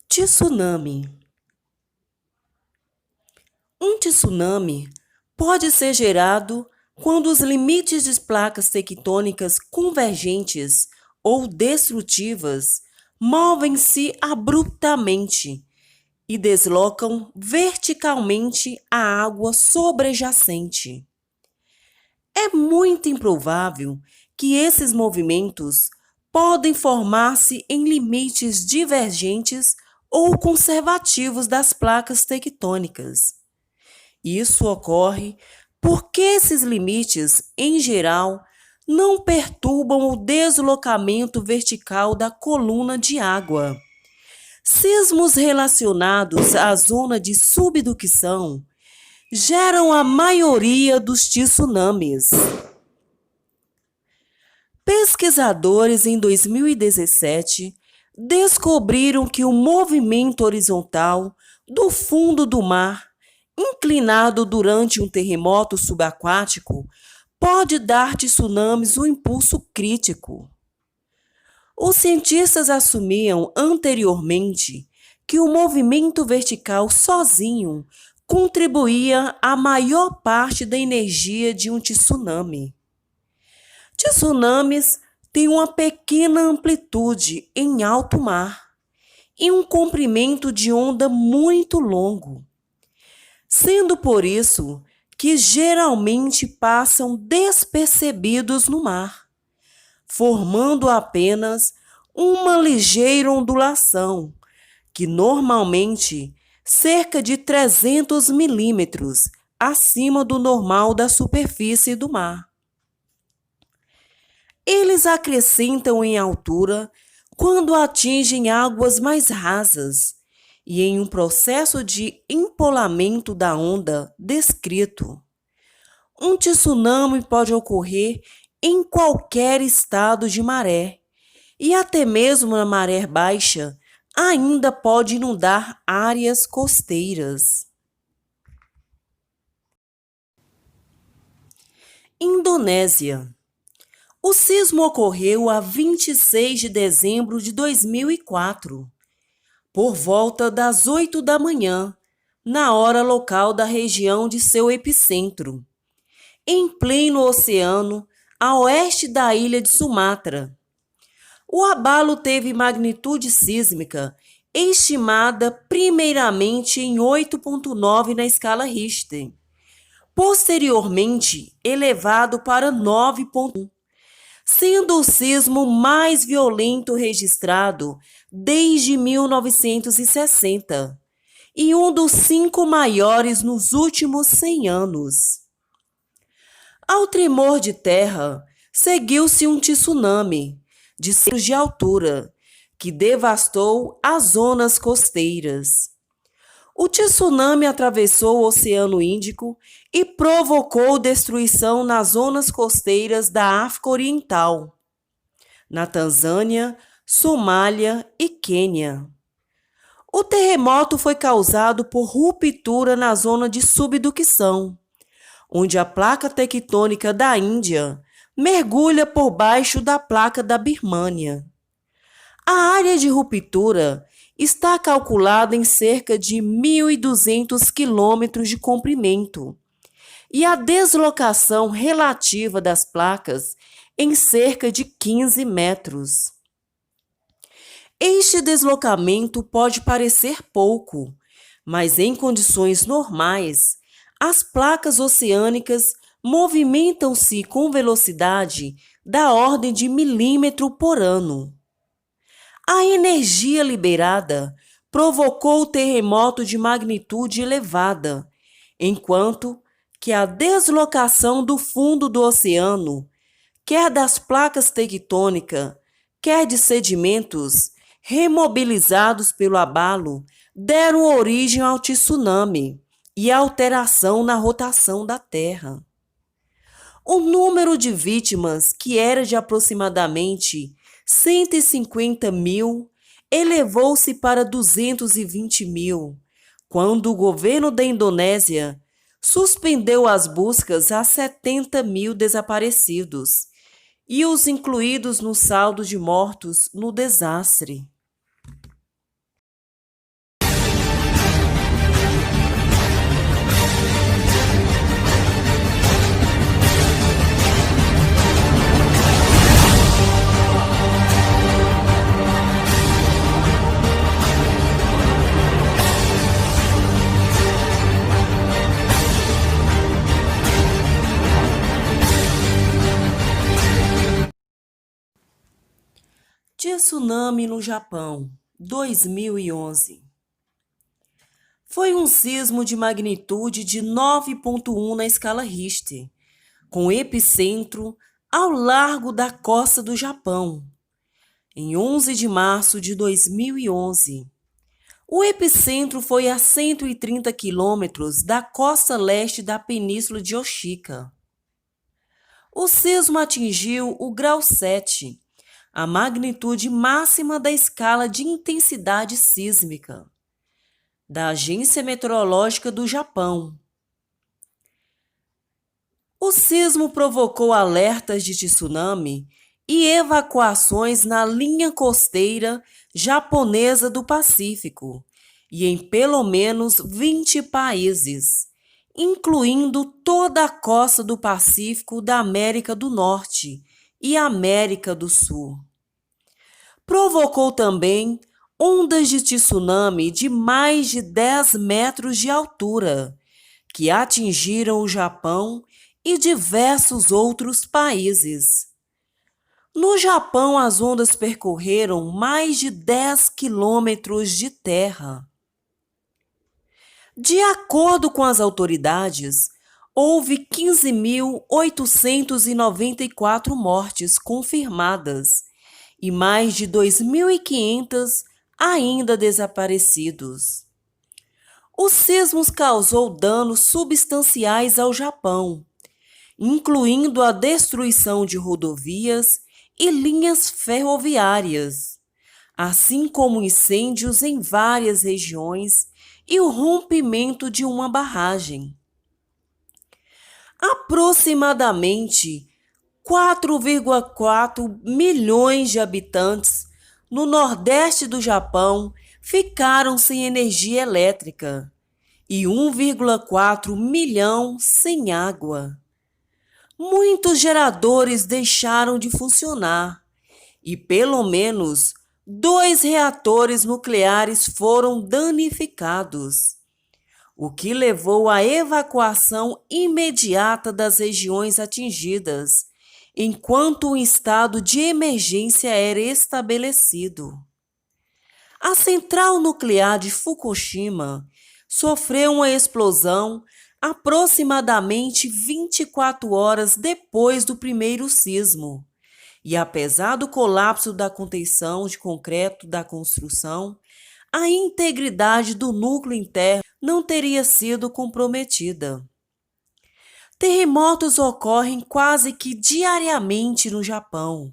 Tsunami. Um tsunami pode ser gerado quando os limites de placas tectônicas convergentes ou destrutivas movem-se abruptamente e deslocam verticalmente a água sobrejacente. É muito improvável que esses movimentos podem formar-se em limites divergentes ou conservativos das placas tectônicas. Isso ocorre porque esses limites, em geral, não perturbam o deslocamento vertical da coluna de água. Sismos relacionados à zona de subducção geram a maioria dos tsunamis. Pesquisadores em 2017 descobriram que o movimento horizontal do fundo do mar, inclinado durante um terremoto subaquático, pode dar tsunamis um impulso crítico. Os cientistas assumiam anteriormente que o movimento vertical sozinho contribuía à maior parte da energia de um tsunami. Tsunamis têm uma pequena amplitude em alto mar e um comprimento de onda muito longo, sendo por isso que geralmente passam despercebidos no mar, formando apenas uma ligeira ondulação, que normalmente cerca de 300 milímetros acima do normal da superfície do mar. Eles acrescentam em altura quando atingem águas mais rasas e em um processo de empolamento da onda descrito. Um tsunami pode ocorrer em qualquer estado de maré e até mesmo na maré baixa ainda pode inundar áreas costeiras. Indonésia. O sismo ocorreu a 26 de dezembro de 2004, por volta das 8 da manhã, na hora local da região de seu epicentro, em pleno oceano, a oeste da ilha de Sumatra. O abalo teve magnitude sísmica estimada primeiramente em 8,9 na escala Richter, posteriormente elevado para 9,1. Sendo o sismo mais violento registrado desde 1960 e um dos 5 maiores nos últimos 100 anos. Ao tremor de terra, seguiu-se um tsunami de 100 metros de altura, que devastou as zonas costeiras. O tsunami atravessou o Oceano Índico e provocou destruição nas zonas costeiras da África Oriental, na Tanzânia, Somália e Quênia. O terremoto foi causado por ruptura na zona de subducção, onde a placa tectônica da Índia mergulha por baixo da placa da Birmânia. A área de ruptura está calculada em cerca de 1.200 quilômetros de comprimento e a deslocação relativa das placas em cerca de 15 metros. Este deslocamento pode parecer pouco, mas em condições normais, as placas oceânicas movimentam-se com velocidade da ordem de milímetro por ano. A energia liberada provocou o terremoto de magnitude elevada, enquanto que a deslocação do fundo do oceano, quer das placas tectônicas, quer de sedimentos remobilizados pelo abalo, deram origem ao tsunami e à alteração na rotação da Terra. O número de vítimas, que era de aproximadamente 150 mil, elevou-se para 220 mil, quando o governo da Indonésia suspendeu as buscas a 70 mil desaparecidos e os incluídos no saldo de mortos no desastre. Tsunami no Japão, 2011. Foi um sismo de magnitude de 9,1 na escala Richter, com epicentro ao largo da costa do Japão, em 11 de março de 2011. O epicentro foi a 130 quilômetros da costa leste da Península de Oshika. O sismo atingiu o grau 7, a magnitude máxima da escala de intensidade sísmica da Agência Meteorológica do Japão. O sismo provocou alertas de tsunami e evacuações na linha costeira japonesa do Pacífico e em pelo menos 20 países, incluindo toda a costa do Pacífico da América do Norte e América do Sul. Provocou também ondas de tsunami de mais de 10 metros de altura, que atingiram o Japão e diversos outros países. No Japão, as ondas percorreram mais de 10 quilômetros de terra. De acordo com as autoridades, houve 15.894 mortes confirmadas e mais de 2.500 ainda desaparecidos. Os sismos causou danos substanciais ao Japão, incluindo a destruição de rodovias e linhas ferroviárias, assim como incêndios em várias regiões e o rompimento de uma barragem. Aproximadamente 4,4 milhões de habitantes no nordeste do Japão ficaram sem energia elétrica e 1,4 milhão sem água. Muitos geradores deixaram de funcionar e pelo menos 2 reatores nucleares foram danificados, o que levou à evacuação imediata das regiões atingidas, enquanto um estado de emergência era estabelecido. A central nuclear de Fukushima sofreu uma explosão aproximadamente 24 horas depois do primeiro sismo, e apesar do colapso da contenção de concreto da construção, a integridade do núcleo interno não teria sido comprometida. Terremotos ocorrem quase que diariamente no Japão,